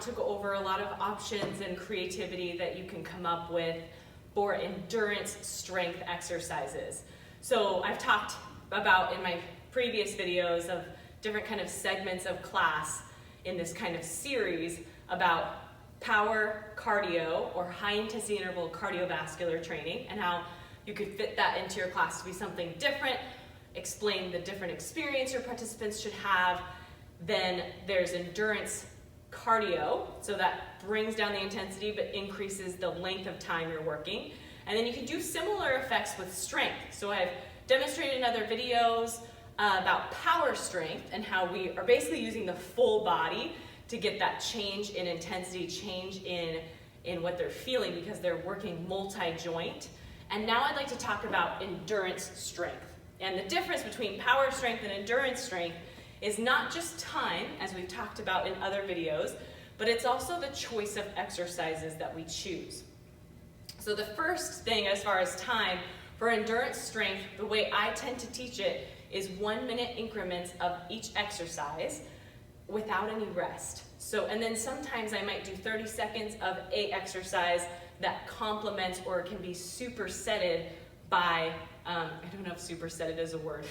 to go over a lot of options and creativity that you can come up with for endurance strength exercises. So I've talked about in my previous videos of different kind of segments of class in this kind of series about power cardio or high intensity interval cardiovascular training and how you could fit that into your class to be something different, explain the different experience your participants should have. Then there's endurance cardio, so that brings down the intensity but increases the length of time you're working. And then you can do similar effects with strength. So I've demonstrated in other videos about power strength and how we are basically using the full body to get that change in intensity, change in what they're feeling because they're working multi-joint. And now I'd like to talk about endurance strength. And the difference between power strength and endurance strength is not just time, as we've talked about in other videos, but it's also the choice of exercises that we choose. So the first thing as far as time, for endurance strength, the way I tend to teach it is 1 minute increments of each exercise without any rest. So, and then sometimes I might do 30 seconds of a exercise that complements or can be supersetted by, I don't know if supersetted is a word,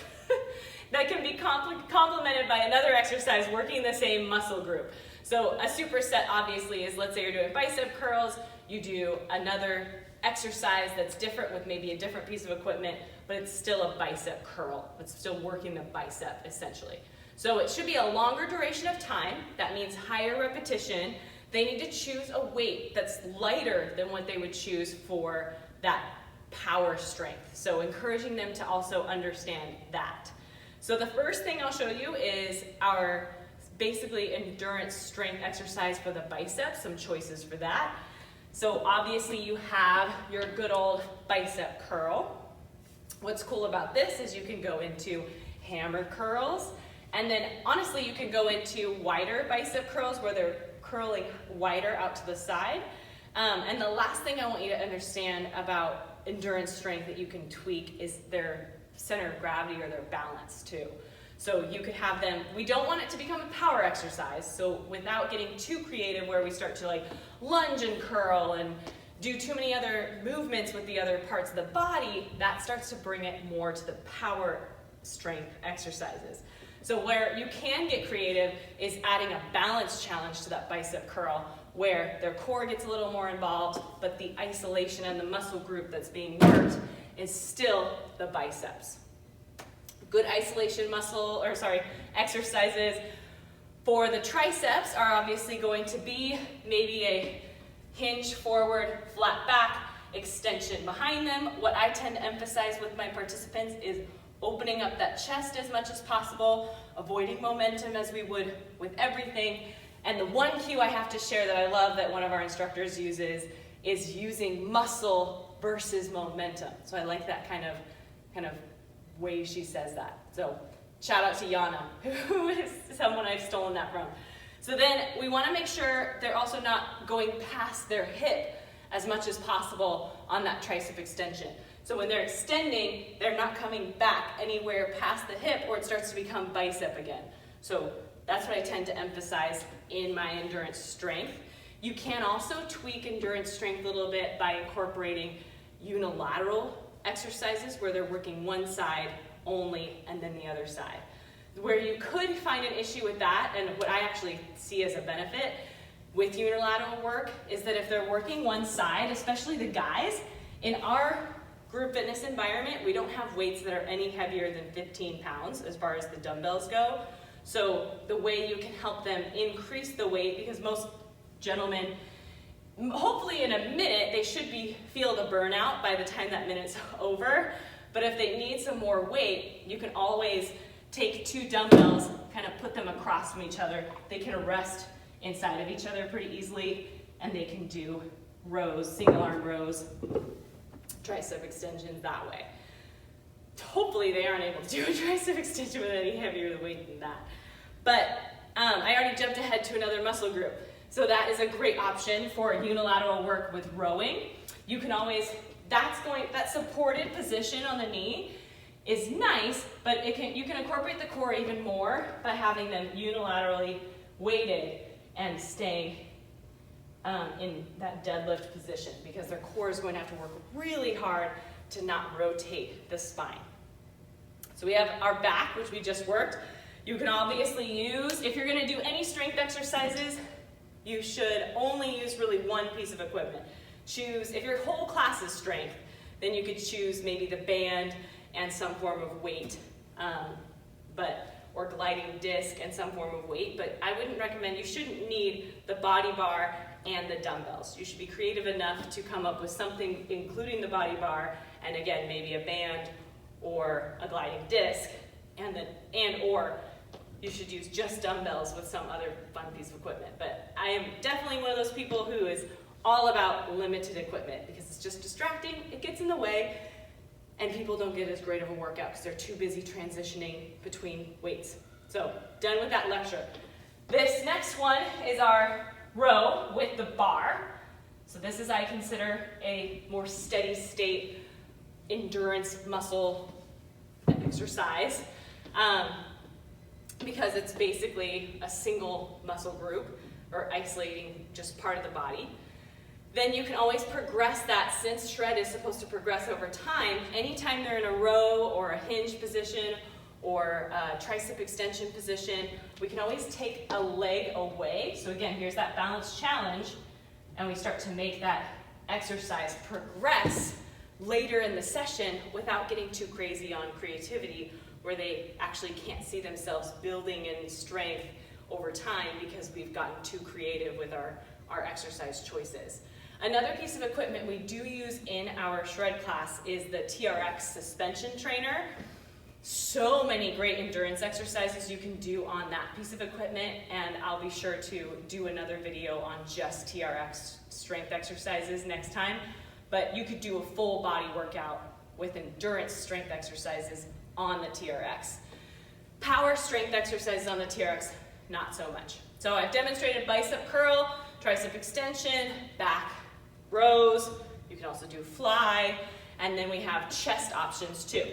that can be complemented by another exercise working the same muscle group. So a superset obviously is, let's say you're doing bicep curls, you do another exercise that's different with maybe a different piece of equipment, but it's still a bicep curl. It's still working the bicep essentially. So it should be a longer duration of time. That means higher repetition. They need to choose a weight that's lighter than what they would choose for that power strength. So encouraging them to also understand that. So the first thing I'll show you is our basically endurance strength exercise for the biceps, some choices for that. So obviously you have your good old bicep curl. What's cool about this is you can go into hammer curls, and then honestly you can go into wider bicep curls where they're curling wider out to the side. And the last thing I want you to understand about endurance strength that you can tweak is their center of gravity or their balance too. So you could have them, we don't want it to become a power exercise, so without getting too creative where we start to like lunge and curl and do too many other movements with the other parts of the body, that starts to bring it more to the power strength exercises. So where you can get creative is adding a balance challenge to that bicep curl where their core gets a little more involved, but the isolation and the muscle group that's being worked is still the biceps. Good isolation exercises for the triceps are obviously going to be maybe a hinge forward, flat back, extension behind them. What I tend to emphasize with my participants is opening up that chest as much as possible, avoiding momentum as we would with everything. And the one cue I have to share that I love that one of our instructors uses is using muscle versus momentum. So I like that kind of way she says that. So shout out to Yana, who is someone I've stolen that from. So then we want to make sure they're also not going past their hip as much as possible on that tricep extension. So when they're extending, they're not coming back anywhere past the hip or it starts to become bicep again. So that's what I tend to emphasize in my endurance strength. You can also tweak endurance strength a little bit by incorporating unilateral exercises where they're working one side only and then the other side. Where you could find an issue with that, and what I actually see as a benefit with unilateral work, is that if they're working one side, especially the guys, in our group fitness environment, we don't have weights that are any heavier than 15 pounds as far as the dumbbells go. So the way you can help them increase the weight, because most gentlemen, hopefully in a minute, they should feel the burnout by the time that minute's over. But if they need some more weight, you can always take two dumbbells, kind of put them across from each other. They can rest inside of each other pretty easily, and they can do rows, single arm rows, tricep extensions that way. Hopefully they aren't able to do a tricep extension with any heavier weight than that. But I already jumped ahead to another muscle group. So that is a great option for unilateral work with rowing. You can always, that supported position on the knee is nice, but you can incorporate the core even more by having them unilaterally weighted and staying in that deadlift position because their core is going to have to work really hard to not rotate the spine. So we have our back, which we just worked. You can obviously use, if you're going to do any strength exercises, you should only use really one piece of equipment. Choose, if your whole class is strength, then you could choose maybe the band and some form of weight, or gliding disc and some form of weight, but I wouldn't recommend, you shouldn't need the body bar and the dumbbells. You should be creative enough to come up with something including the body bar and again, maybe a band or a gliding disc, or you should use just dumbbells with some other fun piece of equipment. But I am definitely one of those people who is all about limited equipment because it's just distracting, it gets in the way, and people don't get as great of a workout because they're too busy transitioning between weights. So, done with that lecture. This next one is our row with the bar. So this is, I consider, a more steady state endurance muscle exercise because it's basically a single muscle group or isolating just part of the body. Then you can always progress that, since shred is supposed to progress over time. Anytime they're in a row or a hinge position or a tricep extension position, we can always take a leg away. So again, here's that balance challenge, and we start to make that exercise progress later in the session without getting too crazy on creativity, where they actually can't see themselves building in strength over time because we've gotten too creative with our exercise choices. Another piece of equipment we do use in our shred class is the TRX suspension trainer. So many great endurance exercises you can do on that piece of equipment, and I'll be sure to do another video on just TRX strength exercises next time. But you could do a full body workout with endurance strength exercises on the TRX. Power strength exercises on the TRX, not so much. So I've demonstrated bicep curl, tricep extension, back rows. You can also do fly, and then we have chest options too.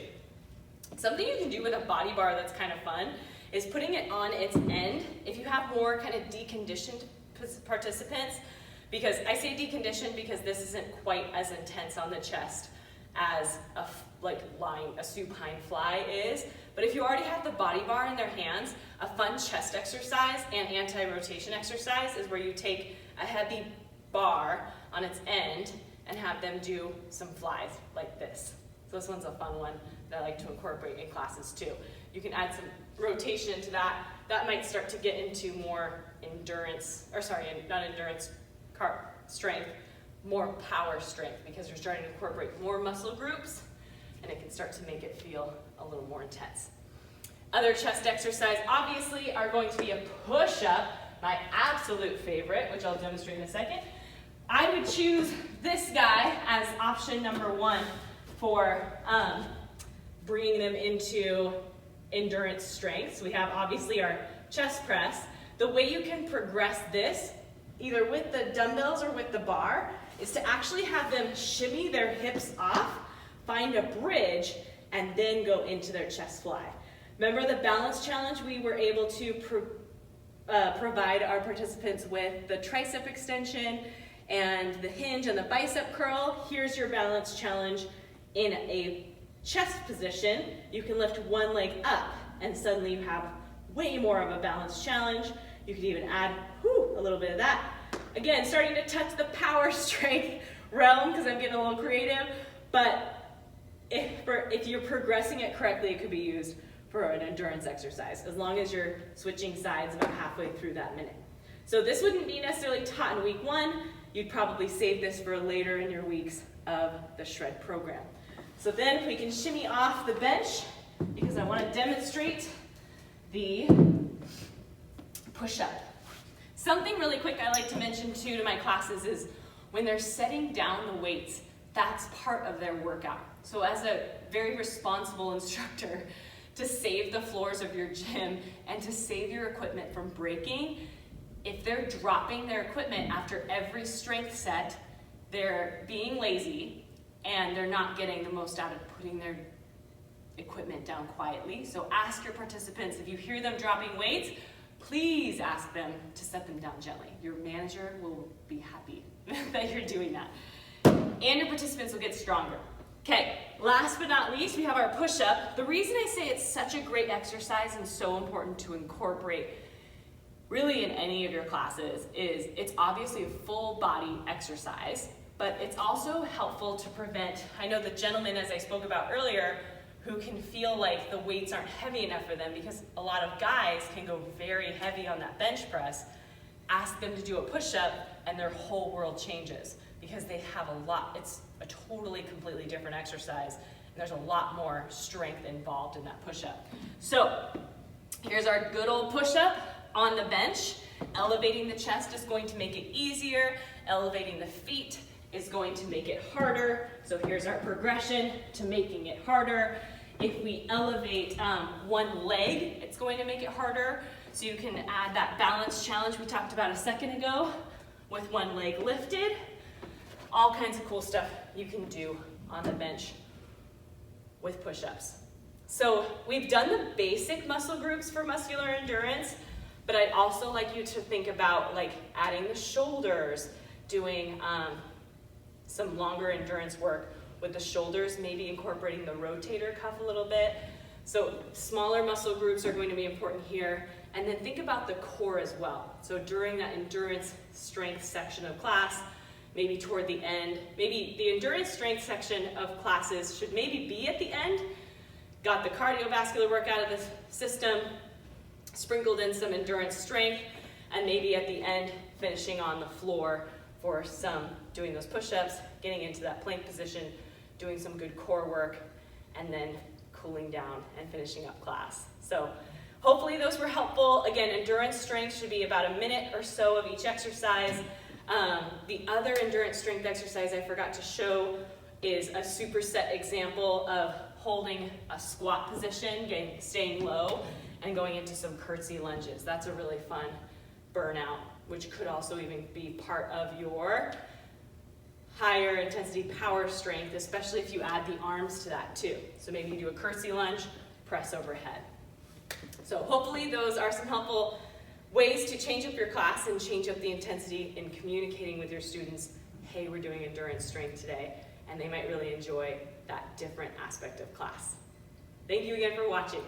Something you can do with a body bar that's kind of fun is putting it on its end. If you have more kind of deconditioned participants, because I say deconditioned because this isn't quite as intense on the chest as a supine fly is. But if you already have the body bar in their hands, a fun chest exercise and anti-rotation exercise is where you take a heavy bar on its end and have them do some flies like this. So this one's a fun one that I like to incorporate in classes too. You can add some rotation to that. That might start to get into more strength, more power strength, because you're starting to incorporate more muscle groups and it can start to make it feel a little more intense. Other chest exercise obviously are going to be a push-up, my absolute favorite, which I'll demonstrate in a second. I would choose this guy as option number one for bringing them into endurance strength. So we have obviously our chest press. The way you can progress this, either with the dumbbells or with the bar, is to actually have them shimmy their hips off, find a bridge, and then go into their chest fly. Remember the balance challenge? We were able to provide our participants with the tricep extension and the hinge and the bicep curl. Here's your balance challenge in a chest position. You can lift one leg up and suddenly you have way more of a balance challenge. You could even add a little bit of that. Again, starting to touch the power strength realm because I'm getting a little creative, but if you're progressing it correctly, it could be used for an endurance exercise, as long as you're switching sides about halfway through that minute. So this wouldn't be necessarily taught in week 1. You'd probably save this for later in your weeks of the shred program. So then we can shimmy off the bench because I want to demonstrate the push-up. Something really quick I like to mention too to my classes is when they're setting down the weights, that's part of their workout. So as a very responsible instructor, to save the floors of your gym and to save your equipment from breaking, if they're dropping their equipment after every strength set, they're being lazy and they're not getting the most out of putting their equipment down quietly. So ask your participants, if you hear them dropping weights, please ask them to set them down gently. Your manager will be happy that you're doing that. And your participants will get stronger. Okay, last but not least, we have our push-up. The reason I say it's such a great exercise and so important to incorporate really in any of your classes is it's obviously a full body exercise, but it's also helpful to prevent, I know the gentleman, as I spoke about earlier, who can feel like the weights aren't heavy enough for them because a lot of guys can go very heavy on that bench press. Ask them to do a push-up and their whole world changes because they have a lot, it's a totally completely different exercise and there's a lot more strength involved in that push-up. So here's our good old push-up on the bench. Elevating the chest is going to make it easier. Elevating the feet is going to make it harder. So here's our progression to making it harder. If we elevate one leg, it's going to make it harder. So you can add that balance challenge we talked about a second ago with one leg lifted. All kinds of cool stuff you can do on the bench with push-ups. So we've done the basic muscle groups for muscular endurance, but I'd also like you to think about like adding the shoulders, doing some longer endurance work with the shoulders, maybe incorporating the rotator cuff a little bit. So smaller muscle groups are going to be important here. And then think about the core as well. So during that endurance strength section of class, maybe toward the end, maybe the endurance strength section of classes should maybe be at the end. Got the cardiovascular work out of the system, sprinkled in some endurance strength, and maybe at the end finishing on the floor for some doing those push-ups, getting into that plank position, doing some good core work, and then cooling down and finishing up class. So hopefully those were helpful. Again, endurance strength should be about a minute or so of each exercise. The other endurance strength exercise I forgot to show is a superset example of holding a squat position, staying low, and going into some curtsy lunges. That's a really fun burnout, which could also even be part of your higher intensity power strength, especially if you add the arms to that too. So maybe you do a curtsy lunge, press overhead. So hopefully those are some helpful ways to change up your class and change up the intensity in communicating with your students, hey, we're doing endurance strength today, and they might really enjoy that different aspect of class. Thank you again for watching.